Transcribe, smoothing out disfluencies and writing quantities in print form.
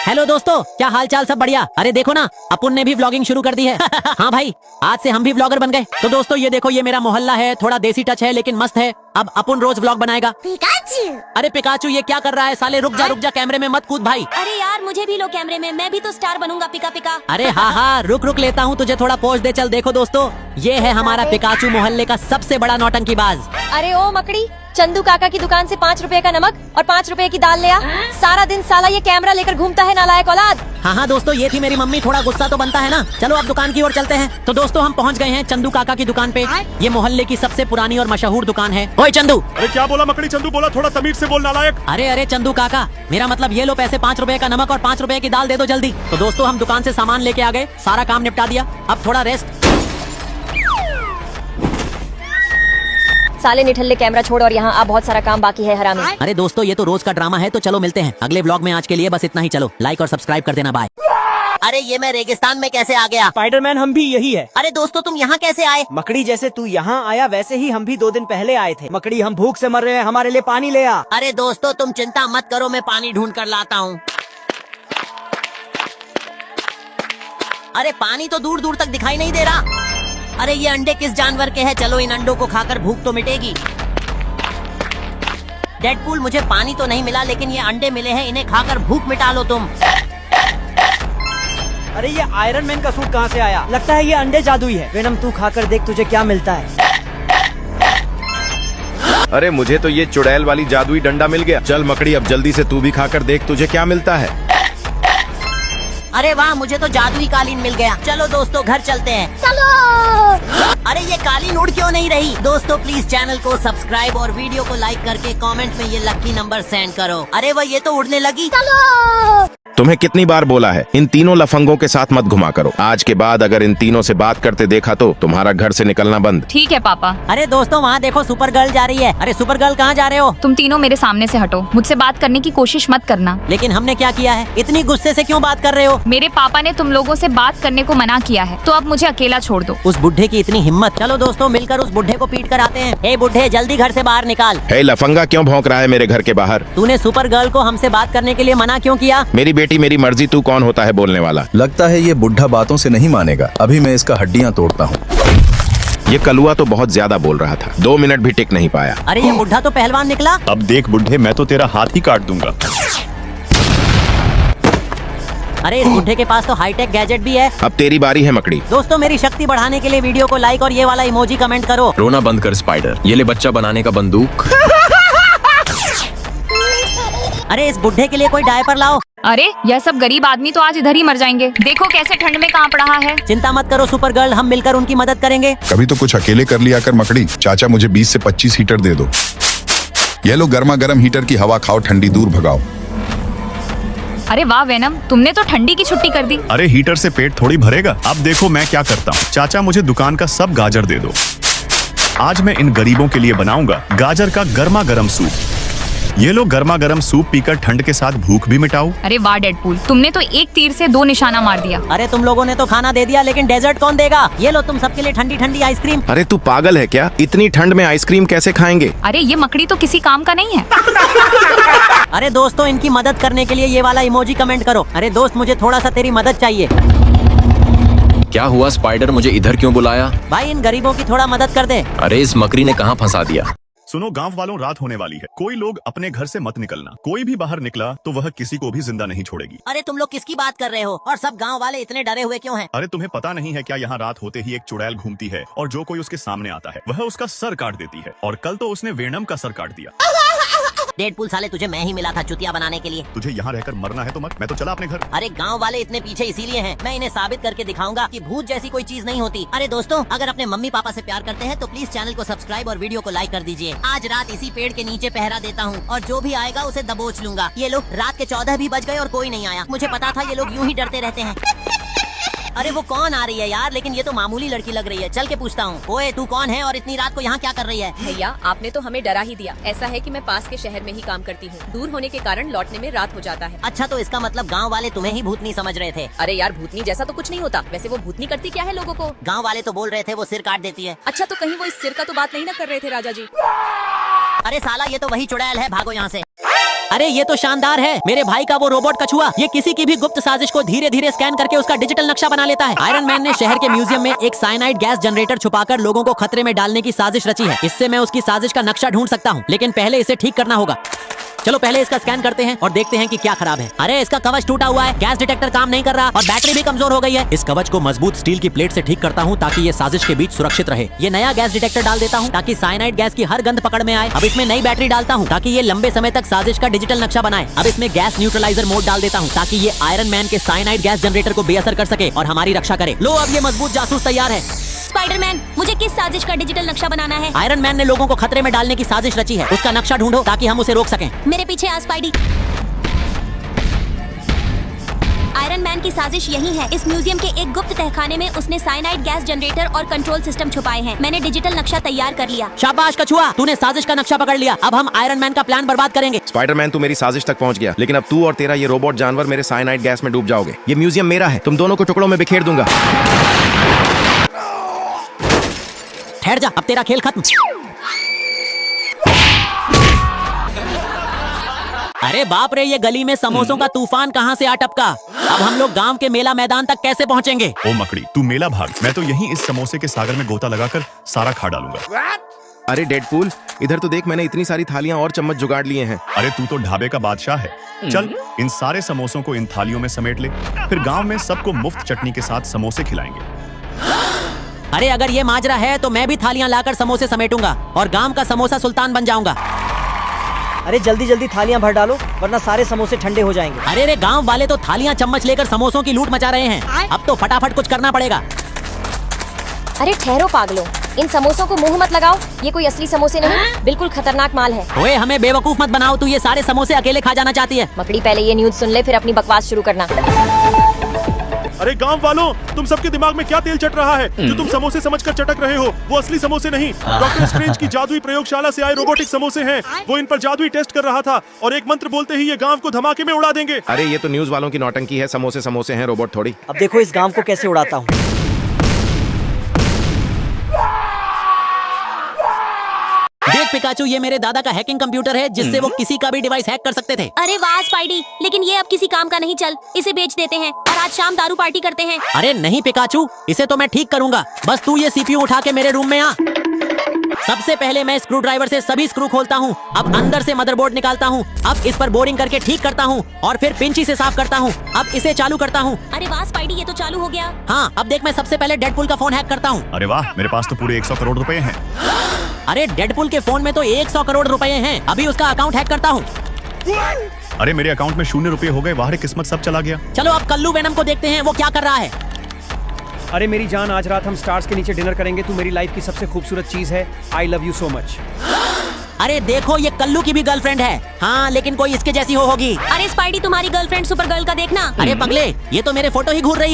Hello दोस्तों, क्या हाल चाल? सब बढ़िया? अरे देखो ना, अपुन ने भी व्लॉगिंग शुरू कर दी है। हाँ भाई, आज से हम भी व्लॉगर बन गए। तो दोस्तों ये देखो, ये मेरा मोहल्ला है, थोड़ा देसी टच है लेकिन मस्त है। अब अपुन रोज व्लॉग बनाएगा। पिकाचू। अरे पिकाचू ये क्या कर रहा है साले? रुक जा कैमरे में मत कूद भाई। अरे यार मुझे भी लो कैमरे में, मैं भी तो स्टार बनूंगा। पिका पिका। अरे हाँ रुक लेता हूँ, तुझे थोड़ा पोज दे। चल देखो दोस्तों, ये है हमारा पिकाचू, मोहल्ले का सबसे बड़ा नौटंकीबाज। अरे ओ मकड़ी, चंदू काका की दुकान से 5 रुपए का नमक और 5 रुपए की दाल ले आ। सारा दिन साला ये कैमरा लेकर घूमता है, नालायक औलाद। हाँ दोस्तों, ये थी मेरी मम्मी। थोड़ा गुस्सा तो बनता है ना। चलो अब दुकान की ओर चलते हैं। तो दोस्तों हम पहुंच गए हैं चंदू काका की दुकान पे। ये मोहल्ले की सबसे पुरानी और मशहूर दुकान है। ओए चंदू। अरे क्या बोला मकड़ी? चंदू बोला, थोड़ा तमीज से बोल नालायक। अरे चंदू काका, मेरा मतलब ये लो पैसे, 5 रुपए का नमक और 5 रुपए की दाल दे दो जल्दी। तो दोस्तों हम दुकान से सामान लेके आ गए, सारा काम निपटा दिया, अब थोड़ा रेस्ट। साले निठल्ले, कैमरा छोड़ और यहाँ आ, बहुत सारा काम बाकी है हरामी। अरे दोस्तों ये तो रोज का ड्रामा है, तो चलो मिलते हैं अगले व्लॉग में। आज के लिए बस इतना ही। चलो लाइक और सब्सक्राइब कर देना। बाय। अरे ये मैं रेगिस्तान में कैसे आ गया? स्पाइडरमैन हम भी यही है। अरे दोस्तों तुम यहाँ कैसे आए? मकड़ी जैसे तू यहाँ आया वैसे ही हम भी 2 दिन पहले आए थे। मकड़ी हम भूख से मर रहे हैं, हमारे लिए पानी ले आ। अरे दोस्तों तुम चिंता मत करो, मैं पानी ढूंढ कर लाता हूँ। अरे पानी तो दूर दूर तक दिखाई नहीं दे रहा। अरे ये अंडे किस जानवर के हैं? चलो इन अंडों को खाकर भूख तो मिटेगी। डेडपूल, मुझे पानी तो नहीं मिला लेकिन ये अंडे मिले हैं, इन्हें खाकर भूख मिटा लो तुम। अरे ये आयरन मैन का सूट कहाँ से आया? लगता है ये अंडे जादुई है। वेनम तू खाकर देख तुझे क्या मिलता है। अरे मुझे तो ये चुड़ैल वाली जादुई डंडा मिल गया। चल मकड़ी अब जल्दी से तू भी खाकर देख तुझे क्या मिलता है। अरे वाह, मुझे तो जादुई कालीन मिल गया। चलो दोस्तों घर चलते हैं। चलो। अरे ये कालीन उड़ क्यों नहीं रही? दोस्तों प्लीज चैनल को सब्सक्राइब और वीडियो को लाइक करके कमेंट में ये लकी नंबर सेंड करो। अरे वो ये तो उड़ने लगी। चलो। तुम्हें कितनी बार बोला है इन तीनों लफंगों के साथ मत घुमा करो। आज के बाद अगर इन तीनों से बात करते देखा तो तुम्हारा घर से निकलना बंद। ठीक है पापा। अरे दोस्तों वहाँ देखो, सुपर गर्ल जा रही है। अरे सुपर गर्ल कहाँ जा रहे हो? तुम तीनों मेरे सामने से हटो, मुझसे बात करने की कोशिश मत करना। लेकिन हमने क्या किया है? इतनी गुस्से से क्यों बात कर रहे हो? मेरे पापा ने तुम लोगों से बात करने को मना किया है, तो अब मुझे अकेला छोड़ दो। उस बुढ़े की इतनी हिम्मत। चलो दोस्तों मिलकर उस बुढ़े को पीट कर आते हैं। हे बुढ़े, जल्दी घर से बाहर निकाल। हे लफंगा, क्यों भौंक रहा है मेरे घर के बाहर? तूने सुपर गर्ल को हमसे बात करने के लिए मना क्यों किया? मेरी बेटी मेरी मर्जी, तू कौन होता है बोलने वाला? लगता है ये बुढ़ा बातों से नहीं मानेगा। अभी मैं इसका हड्डियां तोड़ता हूँ। ये कलुआ तो बहुत ज्यादा बोल रहा था, 2 मिनट भी टिक नहीं पाया। अरे ये बुढ़ा तो पहलवान निकला। अब देख बुढ़े, मैं तो तेरा हाथ ही काट दूंगा। अरे इस बुढ़े के पास तो हाईटेक गैजेट भी है। अब तेरी बारी है मकड़ी। दोस्तों मेरी शक्ति बढ़ाने के लिए वीडियो को लाइक और ये वाला इमोजी कमेंट करो। रोना बंद कर स्पाइडर, ये ले बच्चा बनाने का बंदूक। अरे इस बुढ़े के लिए कोई डायपर लाओ। अरे यह सब गरीब आदमी तो आज इधर ही मर जाएंगे। देखो कैसे ठंड में कांप रहा है। चिंता मत करो सुपर गर्ल, हम मिलकर उनकी मदद करेंगे। कभी तो कुछ अकेले कर लिया कर मकड़ी। चाचा मुझे 20 से 25 हीटर दे दो। ये लो गर्मा गर्म हीटर की हवा खाओ, ठंडी दूर भगाओ। अरे वाह वेनम, तुमने तो ठंडी की छुट्टी कर दी। अरे हीटर से पेट थोड़ी भरेगा। अब देखो मैं क्या करता हूँ। चाचा मुझे दुकान का सब गाजर दे दो। आज मैं इन गरीबों के लिए बनाऊंगा गाजर का गर्मा गर्म सूप। ये लो गर्मा गर्म सूप पीकर ठंड के साथ भूख भी मिटाओ। अरे वाह डेडपूल, तुमने तो एक तीर से 2 निशाना मार दिया। अरे तुम लोगों ने तो खाना दे दिया, लेकिन डेजर्ट कौन देगा? ये लो तुम सबके लिए ठंडी ठंडी आइसक्रीम। अरे तू पागल है क्या? इतनी ठंड में आइसक्रीम कैसे खाएंगे? अरे ये मकड़ी तो किसी काम का नहीं है। अरे दोस्तों इनकी मदद करने के लिए ये वाला इमोजी कमेंट करो। अरे दोस्त मुझे थोड़ा सा तेरी मदद चाहिए। क्या हुआ स्पाइडर, मुझे इधर क्यों बुलाया? भाई इन गरीबों की थोड़ा मदद कर दे। अरे इस मकड़ी ने कहाँ फंसा दिया? सुनो गांव वालों, रात होने वाली है। कोई लोग अपने घर से मत निकलना। कोई भी बाहर निकला तो वह किसी को भी जिंदा नहीं छोड़ेगी। अरे तुम लोग किसकी बात कर रहे हो? और सब गांव वाले इतने डरे हुए क्यों हैं? अरे तुम्हें पता नहीं है क्या? यहाँ रात होते ही एक चुड़ैल घूमती है और जो कोई उसके सामने आता है वह उसका सर काट देती है। और कल तो उसने वेनम का सर काट दिया। डेडपूल साले, तुझे मैं ही मिला था चुतिया बनाने के लिए। तुझे यहाँ रहकर मरना है तो मत, मैं तो चला अपने घर। अरे गांव वाले इतने पीछे इसीलिए हैं, मैं इन्हें साबित करके दिखाऊंगा कि भूत जैसी कोई चीज नहीं होती। अरे दोस्तों, अगर अपने मम्मी पापा से प्यार करते हैं तो प्लीज चैनल को सब्सक्राइब और वीडियो को लाइक कर दीजिए। आज रात इसी पेड़ के नीचे पहरा देता हूँ और जो भी आएगा उसे दबोच लूंगा। ये लोग रात के 14 भी बज गए और कोई नहीं आया। मुझे पता था ये लोग यूं ही डरते रहते हैं। अरे वो कौन आ रही है यार? लेकिन ये तो मामूली लड़की लग रही है। चल के पूछता हूँ। ओए तू कौन है और इतनी रात को यहाँ क्या कर रही है? भैया आपने तो हमें डरा ही दिया। ऐसा है कि मैं पास के शहर में ही काम करती हूँ। दूर होने के कारण लौटने में रात हो जाता है। अच्छा तो इसका मतलब गांव वाले तुम्हें ही भूतनी समझ रहे थे? अरे यार भूतनी जैसा तो कुछ नहीं होता। वैसे वो भूतनी करती क्या है लोगों को? गांव वाले तो बोल रहे थे वो सिर काट देती है। अच्छा तो कहीं वो इस सिर का तो बात नहीं ना कर रहे थे राजा जी? अरे साला ये तो वही चुड़ैल है, भागो यहाँ से। अरे ये तो शानदार है। मेरे भाई का वो रोबोट कछुआ, ये किसी की भी गुप्त साजिश को धीरे धीरे स्कैन करके उसका डिजिटल नक्शा बना लेता है। आयरन मैन ने शहर के म्यूजियम में एक साइनाइड गैस जनरेटर छुपाकर लोगों को खतरे में डालने की साजिश रची है। इससे मैं उसकी साजिश का नक्शा ढूंढ सकता हूँ, लेकिन पहले इसे ठीक करना होगा। चलो पहले इसका स्कैन करते हैं और देखते हैं कि क्या खराब है। अरे इसका कवच टूटा हुआ है, गैस डिटेक्टर काम नहीं कर रहा और बैटरी भी कमजोर हो गई है। इस कवच को मजबूत स्टील की प्लेट से ठीक करता हूँ ताकि ये साजिश के बीच सुरक्षित रहे। ये नया गैस डिटेक्टर डाल देता हूँ ताकि साइनाइड गैस की हर गंध पकड़ में आए। अब इसमें नई बैटरी डालता हूँ ताकि ये लंबे समय तक साजिश का डिजिटल नक्शा बनाए। अब इसमें गैस न्यूट्रलाइजर मोड डाल देता हूँ ताकि ये आयरन मैन के साइनाइड गैस जनरेटर को बेअसर कर सके और हमारी रक्षा करे। लो अब ये मजबूत जासूस तैयार है। स्पाइडरमैन, मुझे किस साजिश का डिजिटल नक्शा बनाना है? आयरन मैन ने लोगों को खतरे में डालने की साजिश रची है, उसका नक्शा ढूंढो ताकि हम उसे रोक सकें। मेरे पीछे आ स्पाइडी। आयरन मैन की साजिश यही है। इस म्यूजियम के एक गुप्त तहखाने में उसने साइनाइड गैस जनरेटर और कंट्रोल सिस्टम छुपाए हैं। मैंने डिजिटल नक्शा तैयार कर लिया। शाबाश कछुआ, तूने साजिश का नक्शा पकड़ लिया। अब हम आयरन मैन का प्लान बर्बाद करेंगे। स्पाइडरमैन तू मेरी साजिश तक पहुंच गया, लेकिन अब तू और तेरा ये रोबोट जानवर मेरे साइनाइड गैस में डूब जाओगे। ये म्यूजियम मेरा है, तुम दोनों को टुकड़ों में बिखेर दूंगा। ठहर जा, अब तेरा खेल खत्म। अरे बाप रे, ये गली में समोसों का तूफान कहाँ से आ टपका। अब हम लोग गांव के मेला मैदान तक कैसे पहुँचेंगे? ओ मकड़ी, तू मेला भाग, मैं तो यहीं इस समोसे के सागर में गोता लगाकर सारा खा डालूंगा। अरे डेडपूल, इधर तो देख, मैंने इतनी सारी थालियां और चम्मच जुगाड़ लिए हैं। अरे तू तो ढाबे का बादशाह है। चल इन सारे समोसों को इन थालियों में समेट ले, फिर गांव में सबको मुफ्त चटनी के साथ समोसे खिलाएंगे। अरे अगर ये माजरा है तो मैं भी थालियां लाकर समोसे समेटूंगा और गांव का समोसा सुल्तान बन जाऊंगा। अरे जल्दी जल्दी थालियां भर डालो वरना सारे समोसे ठंडे हो जाएंगे। अरे रे, गांव वाले तो थालियां चम्मच लेकर समोसों की लूट मचा रहे हैं। अब तो फटाफट कुछ करना पड़ेगा। अरे ठहरो पागलों, इन समोसों को मुंह मत लगाओ। ये कोई असली समोसे नहीं, बिल्कुल खतरनाक माल है। ओए हमें बेवकूफ मत बनाओ, तू ये सारे समोसे अकेले खा जाना चाहती है। मकड़ी, पहले ये न्यूज़ सुन ले, फिर अपनी बकवास शुरू करना। अरे गांव वालों, तुम सबके दिमाग में क्या तेल चट रहा है जो तुम समोसे समझकर चटक रहे हो? वो असली समोसे नहीं, डॉक्टर स्ट्रेंज की जादुई प्रयोगशाला से आए रोबोटिक समोसे हैं। वो इन पर जादुई टेस्ट कर रहा था और एक मंत्र बोलते ही ये गांव को धमाके में उड़ा देंगे। अरे ये तो न्यूज वालों की नौटंकी है, समोसे समोसे हैं, रोबोट थोड़ी। अब देखो इस गांव को कैसे उड़ाता हूँ। देख पिकाचू, ये मेरे दादा का हैकिंग कंप्यूटर है जिससे वो किसी का भी डिवाइस हैक कर सकते थे। अरे वाह स्पाइडी, लेकिन ये अब किसी काम का नहीं। चल इसे बेच देते हैं और आज शाम दारू पार्टी करते हैं। अरे नहीं पिकाचू, इसे तो मैं ठीक करूंगा, बस तू ये सीपीयू उठा के मेरे रूम में आ। सबसे पहले मैं स्क्रू ड्राइवर से सभी स्क्रू खोलता हूँ। अब अंदर से मदरबोर्ड निकालता हूँ। अब इस पर बोरिंग करके ठीक करता हूँ और फिर पिंची से साफ करता हूँ। अब इसे चालू करता हूँ। अरे वाह स्पाइडी, ये तो चालू हो गया। हाँ, अब देख, मैं सबसे पहले डेडपुल का फोन हैक करता हूँ। अरे वाह, मेरे पास तो पूरे 100 करोड़ रुपए हैं। अरे डेडपुल के फोन में तो 100 करोड़ रुपए हैं। अभी उसका अकाउंट हैक करता हूँ। अरे मेरे अकाउंट में 0 रुपए हो गए, बाहर किस्मत सब चला गया। चलो अब कल्लू वेनम को देखते हैं वो क्या कर रहा है। अरे मेरी जान, आज रात हम स्टार्स के नीचे डिनर करेंगे। तू मेरी लाइफ की सबसे खूबसूरत चीज है। I love you so much. अरे देखो, ये कल्लू की भी गर्लफ्रेंड है। हाँ, लेकिन कोई इसके जैसी होगी। अरे स्पाइडी, तुम्हारी गर्लफ्रेंड सुपर गर्ल का देखना। अरे पगले, ये तो मेरे फोटो ही घूर रही